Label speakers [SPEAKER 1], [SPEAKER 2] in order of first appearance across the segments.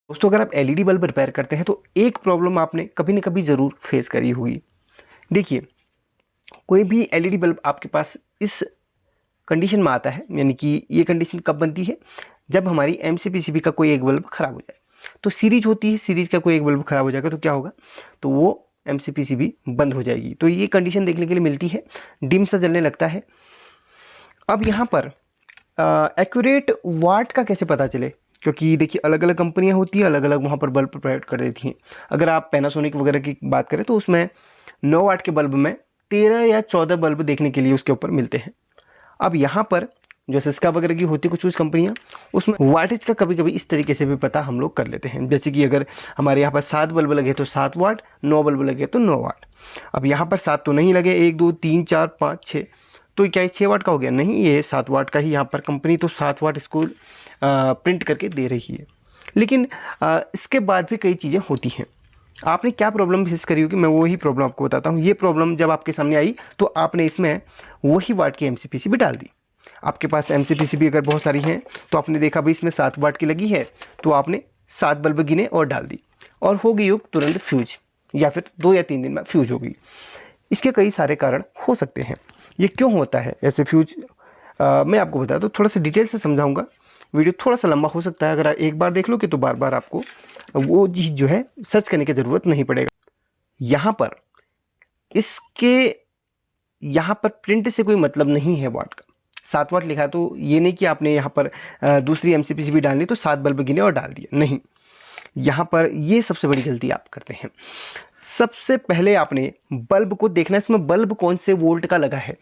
[SPEAKER 1] दोस्तों अगर आप एलईडी बल्ब रिपेयर करते हैं तो एक प्रॉब्लम आपने कभी ना कभी ज़रूर फेस करी होगी। देखिए, कोई भी एलईडी बल्ब आपके पास इस कंडीशन में आता है, यानी कि ये कंडीशन कब बनती है, जब हमारी एमसीपीसीबी का कोई एक बल्ब खराब हो जाए। तो सीरीज होती है, सीरीज का कोई एक बल्ब खराब हो जाएगा तो क्या होगा, तो वो एमसीपीसीबी बंद हो जाएगी। तो ये कंडीशन देखने के लिए मिलती है, डिम सा जलने लगता है। अब यहाँ पर एक्यूरेट वाट का कैसे पता चले, क्योंकि देखिए अलग अलग कंपनियां होती हैं, अलग अलग वहाँ पर बल्ब प्रोवाइड कर देती हैं। अगर आप पैनासोनिक वगैरह की बात करें तो उसमें 9 वाट के बल्ब में 13 या 14 बल्ब देखने के लिए उसके ऊपर मिलते हैं। अब यहाँ पर जो सिस्का वगैरह की होती है कुछ कंपनियाँ, उसमें वाटेज का कभी कभी इस तरीके से भी पता हम लोग कर लेते हैं। जैसे कि अगर हमारे यहाँ पर 7 बल्ब लगे तो 7 वाट, 9 बल्ब लगे तो 9 वाट। अब यहाँ पर 7 तो नहीं लगे, 1 2 3 4 5 6, तो क्या ये 6 वाट का हो गया? नहीं, ये 7 वाट का ही। यहाँ पर कंपनी तो 7 वाट इसको प्रिंट करके दे रही है। लेकिन इसके बाद भी कई चीज़ें होती हैं। आपने क्या प्रॉब्लम फेस करी होगी, मैं वही प्रॉब्लम आपको बताता हूँ। ये प्रॉब्लम जब आपके सामने आई तो आपने इसमें वही वाट की एमसीपीसीबी डाल दी। आपके पास एमसीपीसीबी अगर बहुत सारी हैं तो आपने देखा भाई इसमें 7 वाट की लगी है, तो आपने 7 बल्ब गिने और डाल दी, और हो गई तुरंत फ्यूज, या फिर 2 या 3 दिन में फ्यूज हो गई। इसके कई सारे कारण हो सकते हैं। ये क्यों होता है ऐसे फ्यूज, मैं आपको बताया तो थोड़ा सा डिटेल से समझाऊंगा। वीडियो थोड़ा सा लंबा हो सकता है, अगर आप एक बार देख लोगे तो बार बार आपको वो चीज़ जो है सर्च करने की ज़रूरत नहीं पड़ेगा। यहाँ पर यहाँ पर प्रिंट से कोई मतलब नहीं है वाट का। 7 वाट लिखा है तो ये नहीं कि आपने यहाँ पर दूसरी एमसीपीसीबी डालनी तो 7 बल्ब गिने और डाल दिया, नहीं। यहाँ पर ये सबसे बड़ी गलती आप करते हैं। सबसे पहले आपने बल्ब को देखना है, इसमें बल्ब कौन से वोल्ट का लगा है।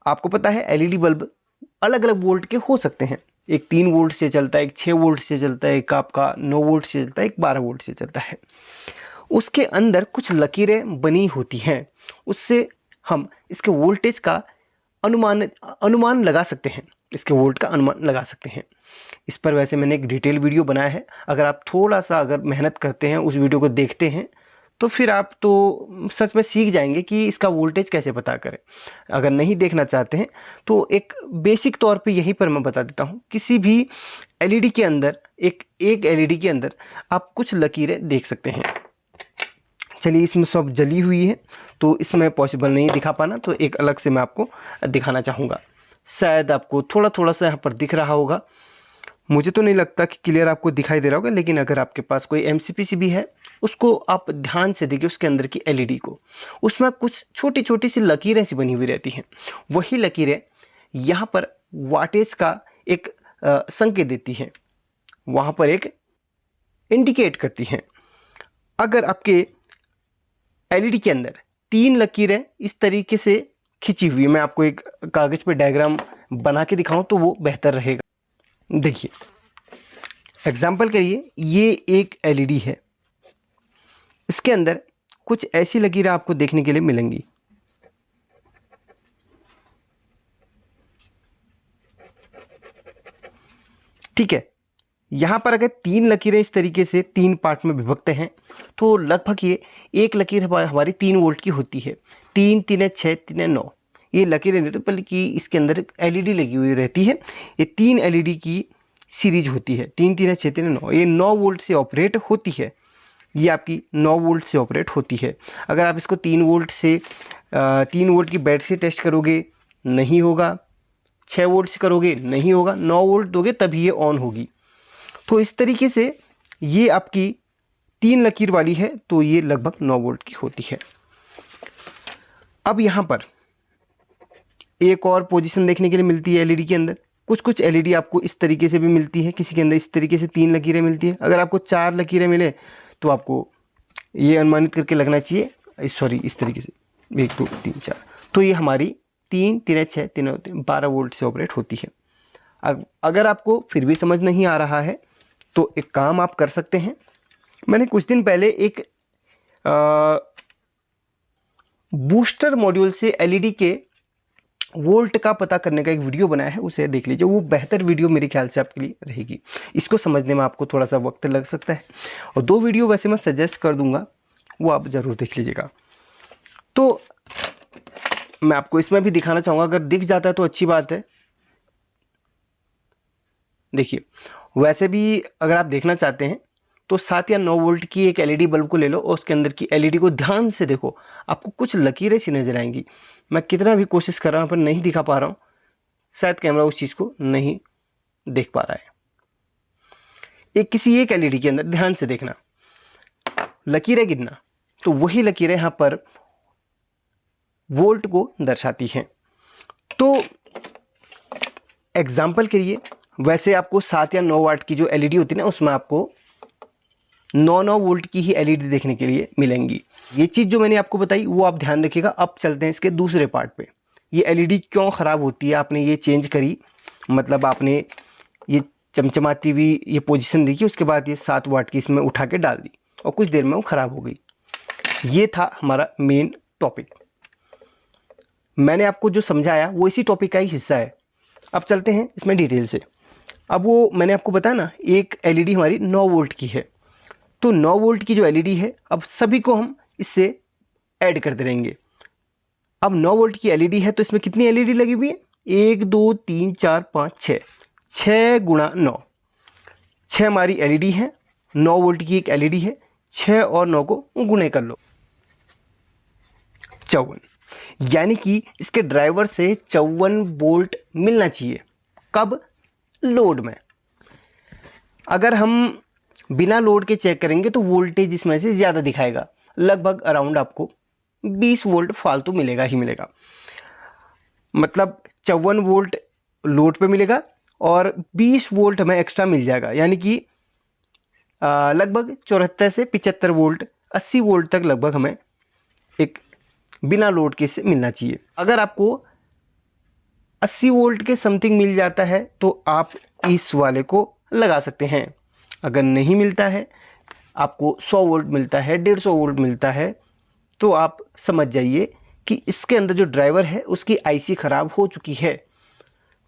[SPEAKER 1] आपको पता है एलईडी बल्ब अलग अलग वोल्ट के हो सकते हैं। एक 3 वोल्ट से चलता है, एक 6 वोल्ट से चलता है, एक आपका 9 वोल्ट से चलता है, एक 12 वोल्ट से चलता है। उसके अंदर कुछ लकीरें बनी होती हैं, उससे हम इसके वोल्टेज का अनुमान लगा सकते हैं, इसके वोल्ट का अनुमान लगा सकते हैं। इस पर वैसे मैंने एक डिटेल वीडियो बनाया है, अगर आप थोड़ा सा अगर मेहनत करते हैं, उस वीडियो को देखते हैं, तो फिर आप तो सच में सीख जाएंगे कि इसका वोल्टेज कैसे पता करें। अगर नहीं देखना चाहते हैं तो एक बेसिक तौर पे यहीं पर मैं बता देता हूँ। किसी भी एलईडी के अंदर एक एलईडी के अंदर आप कुछ लकीरें देख सकते हैं। चलिए, इसमें सब जली हुई है तो इसमें पॉसिबल नहीं दिखा पाना, तो एक अलग से मैं आपको दिखाना चाहूँगा। शायद आपको थोड़ा थोड़ा सा यहाँ पर दिख रहा होगा, मुझे तो नहीं लगता कि क्लियर आपको दिखाई दे रहा होगा, लेकिन अगर आपके पास कोई एमसीपीसीबी है उसको आप ध्यान से देखिए, उसके अंदर की एलईडी को, उसमें कुछ छोटी छोटी सी लकीरें सी बनी हुई रहती हैं। वही लकीरें यहाँ पर वाटेज का एक संकेत देती हैं, वहाँ पर एक इंडिकेट करती हैं। अगर आपके एलईडी के अंदर 3 लकीरें इस तरीके से खिंची हुई है, मैं आपको एक कागज़ पे डायग्राम बना के दिखाऊं तो वो बेहतर रहेगा। देखिए, एग्जाम्पल के लिए ये एक एलईडी है, इसके अंदर कुछ ऐसी लकीरें आपको देखने के लिए मिलेंगी। ठीक है, यहाँ पर अगर 3 लकीरें इस तरीके से 3 पार्ट में विभक्त हैं तो लगभग ये एक लकीर हमारी 3 वोल्ट की होती है। 3 3 6 3 9 ये लकीरें नहीं तो बल्कि इसके अंदर एलईडी लगी हुई रहती है। ये 3 एलईडी की सीरीज होती है, 3 3 6 3 9। ये 9 वोल्ट से ऑपरेट होती है, ये आपकी 9 वोल्ट से ऑपरेट होती है। अगर आप इसको 3 वोल्ट से 3 वोल्ट की बैटरी से टेस्ट करोगे नहीं होगा, 6 वोल्ट से करोगे नहीं होगा, 9 वोल्ट दोगे तभी ये ऑन होगी। तो इस तरीके से ये आपकी 3 लकीर वाली है तो ये लगभग 9 वोल्ट की होती है। अब यहाँ पर एक और पोजीशन देखने के लिए मिलती है एलईडी के अंदर। कुछ एलईडी आपको इस तरीके से भी मिलती है, किसी के अंदर इस तरीके से 3 लकीरें मिलती है। अगर आपको 4 लकीरें मिले तो आपको ये अनुमानित करके लगना चाहिए, इस तरीके से 1 2 3 4, तो ये हमारी 3 3 6 3 12 वोल्ट से ऑपरेट होती है। अगर आपको फिर भी समझ नहीं आ रहा है तो एक काम आप कर सकते हैं। मैंने कुछ दिन पहले एक बूस्टर मॉड्यूल से एलईडी के वोल्ट का पता करने का एक वीडियो बनाया है, उसे देख लीजिए। वो बेहतर वीडियो मेरे ख्याल से आपके लिए रहेगी। इसको समझने में आपको थोड़ा सा वक्त लग सकता है, और 2 वीडियो वैसे मैं सजेस्ट कर दूंगा, वो आप ज़रूर देख लीजिएगा। तो मैं आपको इसमें भी दिखाना चाहूँगा, अगर दिख जाता है तो अच्छी बात है। देखिए, वैसे भी अगर आप देखना चाहते हैं तो 7 या 9 वोल्ट की एक एलईडी बल्ब को ले लो और उसके अंदर की एलईडी को ध्यान से देखो, आपको कुछ लकीरें सी नजर आएंगी। मैं कितना भी कोशिश कर रहा हूँ पर नहीं दिखा पा रहा हूँ, शायद कैमरा उस चीज़ को नहीं देख पा रहा है। किसी एक एलईडी के अंदर ध्यान से देखना, लकीरें गिनना, तो वही लकीरें यहाँ पर वोल्ट को दर्शाती हैं। तो एग्जाम्पल के लिए वैसे आपको 7 या 9 वाट की जो एलईडी होती है ना, उसमें आपको 9 वोल्ट की ही एलईडी देखने के लिए मिलेंगी। ये चीज़ जो मैंने आपको बताई वो आप ध्यान रखिएगा। अब चलते हैं इसके दूसरे पार्ट पे। ये एलईडी क्यों ख़राब होती है, आपने ये चेंज करी, मतलब आपने ये चमचमाती हुई ये पोजीशन देखी, उसके बाद ये 7 वाट की इसमें उठा के डाल दी और कुछ देर में वो ख़राब हो गई। ये था हमारा मेन टॉपिक। मैंने आपको जो समझाया वो इसी टॉपिक का ही हिस्सा है। अब चलते हैं इसमें डिटेल से। अब वो मैंने आपको बताया ना, एक एलईडी हमारी 9 वोल्ट की है, तो 9 वोल्ट की जो एलईडी है, अब सभी को हम इससे ऐड करते रहेंगे। अब 9 वोल्ट की एलईडी है तो इसमें कितनी एलईडी लगी हुई है? 1 2 3 4 5 6, 6 गुणा 9, 6 हमारी एलईडी है। 9 वोल्ट की एक एलईडी है, 6 और 9 को गुणे कर लो, 54। यानी कि इसके ड्राइवर से 54 वोल्ट मिलना चाहिए। कब? लोड में। अगर हम बिना लोड के चेक करेंगे तो वोल्टेज इसमें से ज़्यादा दिखाएगा, लगभग अराउंड आपको 20 वोल्ट फालतू मिलेगा ही मिलेगा। मतलब 54 वोल्ट लोड पे मिलेगा और 20 वोल्ट हमें एक्स्ट्रा मिल जाएगा, यानी कि लगभग 74 से 75 वोल्ट, 80 वोल्ट तक लगभग हमें एक बिना लोड के से मिलना चाहिए। अगर आपको 80 वोल्ट के समथिंग मिल जाता है तो आप इस वाले को लगा सकते हैं। अगर नहीं मिलता है, आपको 100 वोल्ट मिलता है, 150 वोल्ट मिलता है, तो आप समझ जाइए कि इसके अंदर जो ड्राइवर है उसकी आईसी ख़राब हो चुकी है।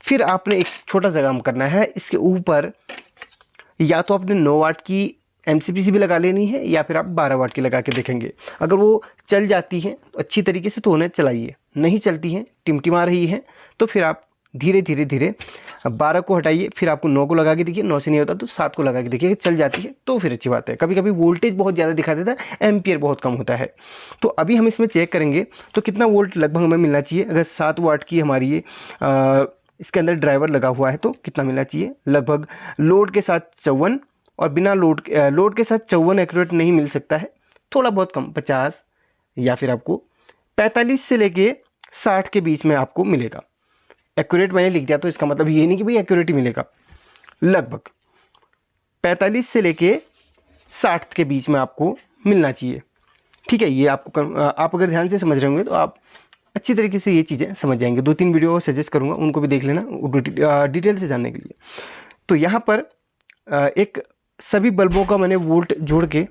[SPEAKER 1] फिर आपने एक छोटा सा काम करना है, इसके ऊपर या तो आपने 9 वाट की एमसीपीसी भी लगा लेनी है या फिर आप 12 वाट की लगा के देखेंगे। अगर वो चल जाती हैं तो अच्छी तरीके से तो उन्हें चलाइए, नहीं चलती हैं, टिमटिमा रही है, तो फिर आप धीरे धीरे धीरे 12 को हटाइए, फिर आपको 9 को लगा के देखिए, 9 से नहीं होता तो 7 को लगा के देखिए, चल जाती है तो फिर अच्छी बात है। कभी कभी वोल्टेज बहुत ज़्यादा दिखा देता है, एम्पियर बहुत कम होता है। तो अभी हम इसमें चेक करेंगे तो कितना वोल्ट लगभग हमें मिलना चाहिए। अगर 7 वाट की हमारी ये इसके अंदर ड्राइवर लगा हुआ है तो कितना मिलना चाहिए? लगभग लोड के साथ 54 और बिना लोड के साथ 54 एक्यूरेट नहीं मिल सकता है, थोड़ा बहुत कम 50 या फिर आपको 45 से लेके 60 के बीच में आपको मिलेगा। एक्यूरेट मैंने लिख दिया तो इसका मतलब ये नहीं कि भाई एक्यूरेट ही मिलेगा, लगभग 45 से लेके 60 के बीच में आपको मिलना चाहिए। ठीक है, ये आपको आप अगर ध्यान से समझ रहे होंगे तो आप अच्छी तरीके से ये चीज़ें समझ जाएंगे। 2-3 वीडियो सजेस्ट करूँगा, उनको भी देख लेना डिटेल से जानने के लिए। तो यहाँ पर एक सभी बल्बों का मैंने वोल्ट जोड़ के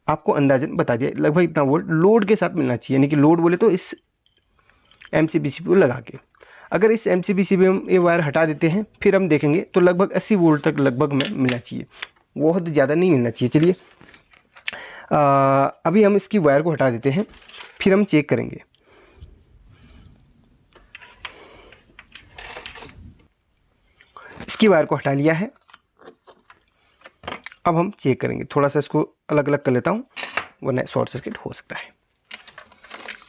[SPEAKER 1] आपको अंदाजन बता दिया, लगभग इतना वोल्ट लोड के साथ मिलना चाहिए। यानी कि लोड बोले तो इस एमसीबीसी को लगा के, अगर इस एमसीबीसी में हम ये वायर हटा देते हैं फिर हम देखेंगे तो लगभग 80 वोल्ट तक लगभग में मिलना चाहिए, बहुत ज़्यादा नहीं मिलना चाहिए। चलिए अभी हम इसकी वायर को हटा देते हैं, फिर हम चेक करेंगे। इसकी वायर को हटा लिया है, अब हम चेक करेंगे। थोड़ा सा इसको अलग अलग कर लेता हूँ वरना शॉर्ट सर्किट हो सकता है।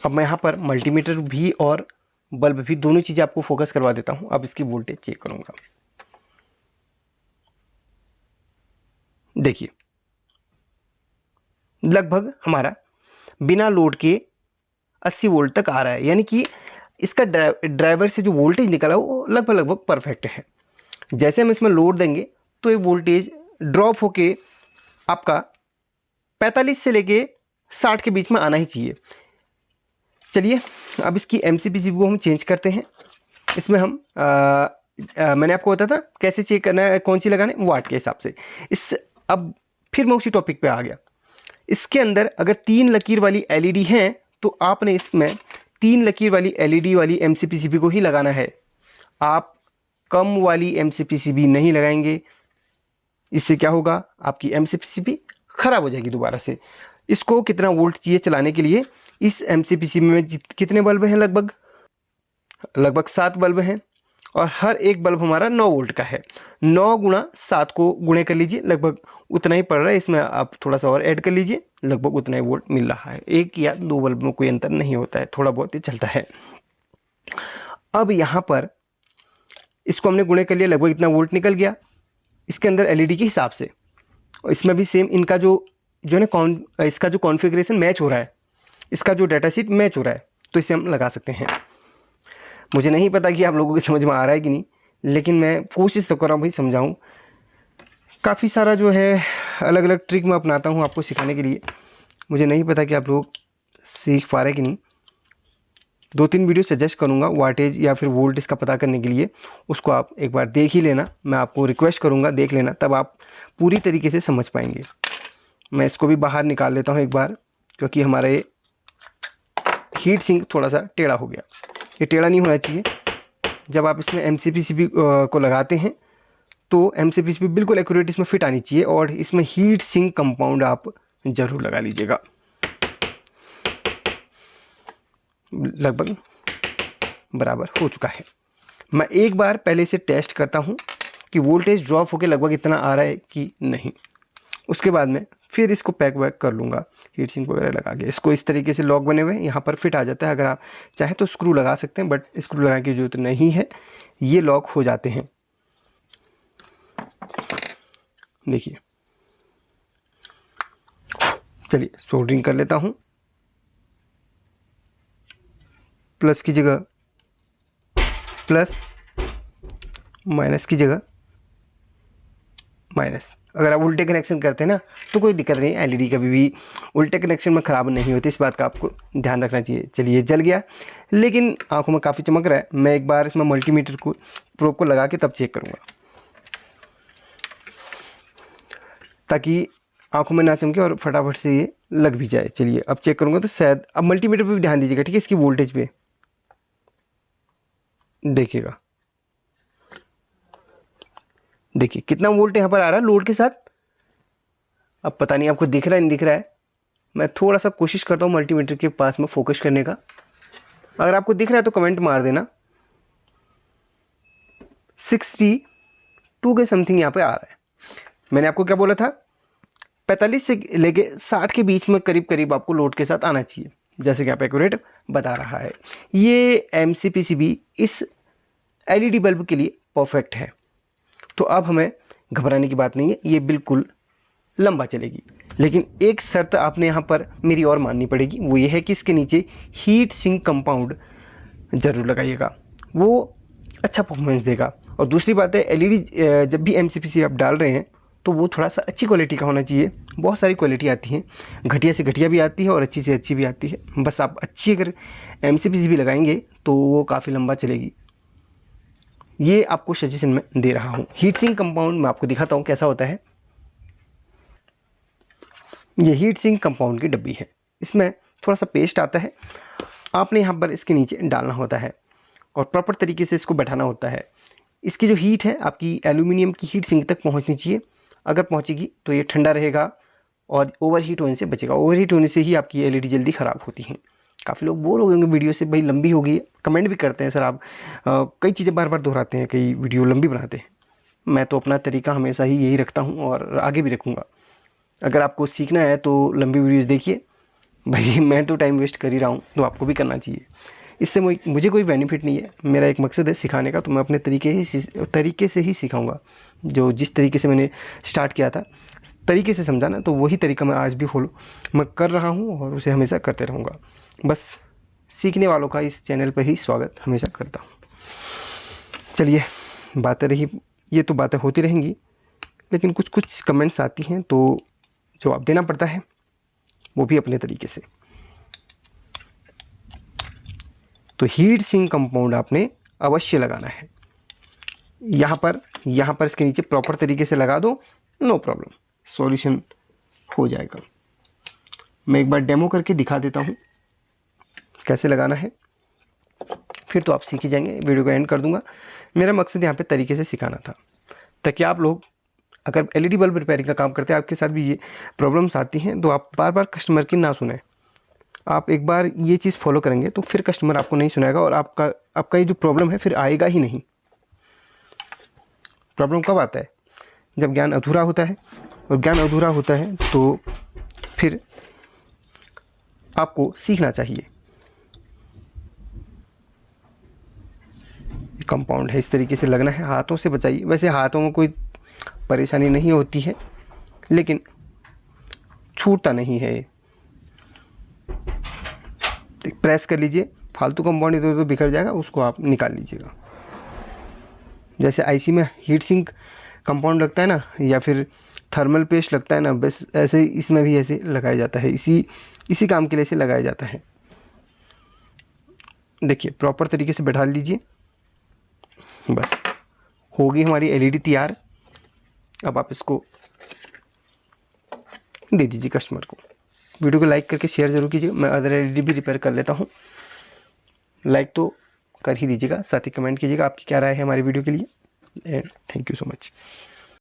[SPEAKER 1] अब मैं यहाँ पर मल्टीमीटर भी और बल्ब भी दोनों चीज़ें आपको फोकस करवा देता हूँ। अब इसकी वोल्टेज चेक करूँगा। देखिए लगभग हमारा बिना लोड के 80 वोल्ट तक आ रहा है, यानी कि इसका ड्राइवर से जो वोल्टेज निकला वो लगभग परफेक्ट है। जैसे हम इसमें लोड देंगे तो ये वोल्टेज ड्रॉप होके आपका 45 से लेके 60 के बीच में आना ही चाहिए। चलिए अब इसकी एमसीबीसी को हम चेंज करते हैं। इसमें हम मैंने आपको बताया था कैसे चेक करना है, कौन सी लगाना है, वाट के हिसाब से। अब फिर मैं उसी टॉपिक पे आ गया। इसके अंदर अगर 3 लकीर वाली एलईडी है तो आपने इसमें 3 लकीर वाली एलईडी वाली एमसीपीसीबी को ही लगाना है। आप कम वाली एमसीपीसीबी नहीं लगाएंगे, इससे क्या होगा, आपकी एमसीपीसीबी ख़राब हो जाएगी दोबारा से। इसको कितना वोल्ट चाहिए चलाने के लिए? इस एमसीपीसीबी में कितने बल्ब हैं? लगभग 7 बल्ब हैं और हर एक बल्ब हमारा 9 वोल्ट का है। 9 गुणा 7 को गुणे कर लीजिए, लगभग उतना ही पड़ रहा है, इसमें आप थोड़ा सा और ऐड कर लीजिए, लगभग उतना ही वोल्ट मिल रहा है। 1 या 2 बल्ब में कोई अंतर नहीं होता है, थोड़ा बहुत ही चलता है। अब यहाँ पर इसको हमने गुणे कर लिया, लगभग इतना वोल्ट निकल गया इसके अंदर एलईडी के हिसाब से। और इसमें भी सेम इनका जो है ना इसका जो कॉन्फ़िगरेशन मैच हो रहा है, इसका जो डाटा शीट मैच हो रहा है, तो इसे हम लगा सकते हैं। मुझे नहीं पता कि आप लोगों की समझ में आ रहा है कि नहीं, लेकिन मैं कोशिश तो कर रहा हूँ भाई समझाऊँ। काफ़ी सारा जो है अलग अलग ट्रिक मैं अपनाता हूँ आपको सिखाने के लिए। मुझे नहीं पता कि आप लोग सीख पा रहे कि नहीं। 2-3 वीडियो सजेस्ट करूँगा वाटेज या फिर वोल्ट इसका पता करने के लिए, उसको आप एक बार देख ही लेना। मैं आपको रिक्वेस्ट करूँगा देख लेना, तब आप पूरी तरीके से समझ पाएंगे। मैं इसको भी बाहर निकाल लेता हूँ एक बार, क्योंकि हमारा ये हीट सिंक थोड़ा सा टेढ़ा हो गया। ये टेढ़ा नहीं होना चाहिए। जब आप इसमें MCPCB को लगाते हैं तो MCPCB बिल्कुल एक्यूरेट इसमें फिट आनी चाहिए, और इसमें हीट सिंक कंपाउंड आप ज़रूर लगा लीजिएगा। लगभग बराबर हो चुका है। मैं एक बार पहले इसे टेस्ट करता हूँ कि वोल्टेज ड्रॉप होकर लगभग इतना आ रहा है कि नहीं। उसके बाद में फिर इसको पैक वैक कर लूँगा हीट सिंक वगैरह लगा के। इसको इस तरीके से लॉक बने हुए यहाँ पर फिट आ जाता है। अगर आप चाहें तो स्क्रू लगा सकते हैं, बट स्क्रू लगाने की जरूरत नहीं है, ये लॉक हो जाते हैं। देखिए, चलिए सोल्डरिंग कर लेता हूँ। प्लस की जगह प्लस, माइनस की जगह माइनस। अगर आप उल्टे कनेक्शन करते हैं ना तो कोई दिक्कत नहीं, एलईडी कभी भी उल्टे कनेक्शन में ख़राब नहीं होती, इस बात का आपको ध्यान रखना चाहिए। चलिए जल गया, लेकिन आंखों में काफ़ी चमक रहा है। मैं एक बार इसमें मल्टीमीटर को प्रोब को लगा के तब चेक करूँगा, ताकि आंखों में ना चमके और फटाफट से ये लग भी जाए। चलिए अब चेक करूँगा तो शायद, अब मल्टीमीटर पर भी ध्यान दीजिएगा, ठीक है, इसकी वोल्टेज पे देखिएगा। देखिए कितना वोल्ट यहाँ पर आ रहा है लोड के साथ। अब पता नहीं आपको दिख रहा है नहीं दिख रहा है, मैं थोड़ा सा कोशिश करता हूँ मल्टीमीटर के पास में फोकस करने का। अगर आपको दिख रहा है तो कमेंट मार देना। 62 के समथिंग यहाँ पे आ रहा है। मैंने आपको क्या बोला था, 45 से लेके 60 के बीच में करीब करीब आपको लोड के साथ आना चाहिए, जैसे कि आप एक्यूरेट बता रहा है। ये MCPCB इस LED बल्ब के लिए परफेक्ट है। तो अब हमें घबराने की बात नहीं है, ये बिल्कुल लंबा चलेगी। लेकिन एक शर्त आपने यहाँ पर मेरी और माननी पड़ेगी, वो ये है कि इसके नीचे हीट सिंक कंपाउंड ज़रूर लगाइएगा, वो अच्छा परफॉर्मेंस देगा। और दूसरी बात है, LED जब भी MCPCB आप डाल रहे हैं तो वो थोड़ा सा अच्छी क्वालिटी का होना चाहिए। बहुत सारी क्वालिटी आती हैं, घटिया से घटिया भी आती है और अच्छी से अच्छी भी आती है। बस आप अच्छी अगर MCPCB लगाएंगे तो वो काफ़ी लंबा चलेगी। ये आपको सजेशन में दे रहा हूँ। हीट सिंक कंपाउंड मैं आपको दिखाता हूँ कैसा होता है। ये हीट सिंक कंपाउंड की डब्बी है, इसमें थोड़ा सा पेस्ट आता है, आपने यहाँ पर इसके नीचे डालना होता है और प्रॉपर तरीके से इसको बैठाना होता है। इसकी जो हीट है आपकी एल्यूमिनियम की हीट सिंक तक पहुँचनी चाहिए। अगर पहुँचेगी तो ये ठंडा रहेगा और ओवर हीट होने से बचेगा। ओवर हीट होने से ही आपकी LED जल्दी ख़राब होती हैं। काफ़ी लोग बोर हो गए होंगे वीडियो से, भाई लंबी हो गई है, कमेंट भी करते हैं सर आप कई चीज़ें बार बार दोहराते हैं, कई वीडियो लंबी बनाते हैं। मैं तो अपना तरीका हमेशा ही यही रखता हूँ और आगे भी रखूँगा। अगर आपको सीखना है तो लंबी वीडियोज़ देखिए, भाई मैं तो टाइम वेस्ट कर ही रहा हूँ तो आपको भी करना चाहिए। इससे मुझे कोई बेनिफिट नहीं है, मेरा एक मकसद है सिखाने का, तो मैं अपने तरीके से ही सिखाऊँगा। जो जिस तरीके से मैंने स्टार्ट किया था तरीके से समझाना, तो वही तरीका मैं आज भी फॉलो मैं कर रहा हूँ और उसे हमेशा करते रहूँगा। बस सीखने वालों का इस चैनल पर ही स्वागत हमेशा करता हूँ। चलिए बातें रही, ये तो बातें होती रहेंगी, लेकिन कुछ कुछ कमेंट्स आती हैं तो जवाब देना पड़ता है, वो भी अपने तरीके से। तो हीट सिंक कंपाउंड आपने अवश्य लगाना है। यहाँ पर इसके नीचे प्रॉपर तरीके से लगा दो, नो प्रॉब्लम, सॉल्यूशन हो जाएगा। मैं एक बार डेमो करके दिखा देता हूँ कैसे लगाना है, फिर तो आप सीख ही जाएंगे। वीडियो को एंड कर दूंगा। मेरा मकसद यहाँ पे तरीके से सिखाना था, ताकि आप लोग अगर LED बल्ब रिपेयरिंग का काम करते हैं, आपके साथ भी ये प्रॉब्लम्स आती हैं, तो आप बार बार कस्टमर की ना सुने। आप एक बार ये चीज़ फॉलो करेंगे तो फिर कस्टमर आपको नहीं सुनाएगा और आपका ये जो प्रॉब्लम है फिर आएगा ही नहीं। प्रॉब्लम कब आता है? जब ज्ञान अधूरा होता है और ज्ञान अधूरा होता है तो फिर आपको सीखना चाहिए। कंपाउंड है, इस तरीके से लगना है, हाथों से बचाइए। वैसे हाथों में कोई परेशानी नहीं होती है, लेकिन छूटता नहीं है। प्रेस कर लीजिए, फालतू कंपाउंड इधर उधर बिखर जाएगा, उसको आप निकाल लीजिएगा। जैसे आईसी में हीट सिंक कंपाउंड लगता है ना, या फिर थर्मल पेस्ट लगता है ना, बस ऐसे ही इसमें भी ऐसे लगाया जाता है। इसी काम के लिए इसे लगाया जाता है। देखिए प्रॉपर तरीके से बैठा लीजिए। बस हो गई हमारी एलईडी तैयार। अब आप इसको दे दीजिए कस्टमर को। वीडियो को लाइक करके शेयर ज़रूर कीजिएगा। मैं अदर एलईडी भी रिपेयर कर लेता हूँ। लाइक तो कर ही दीजिएगा, साथ ही कमेंट कीजिएगा आपकी क्या राय है हमारी वीडियो के लिए। And thank you so much.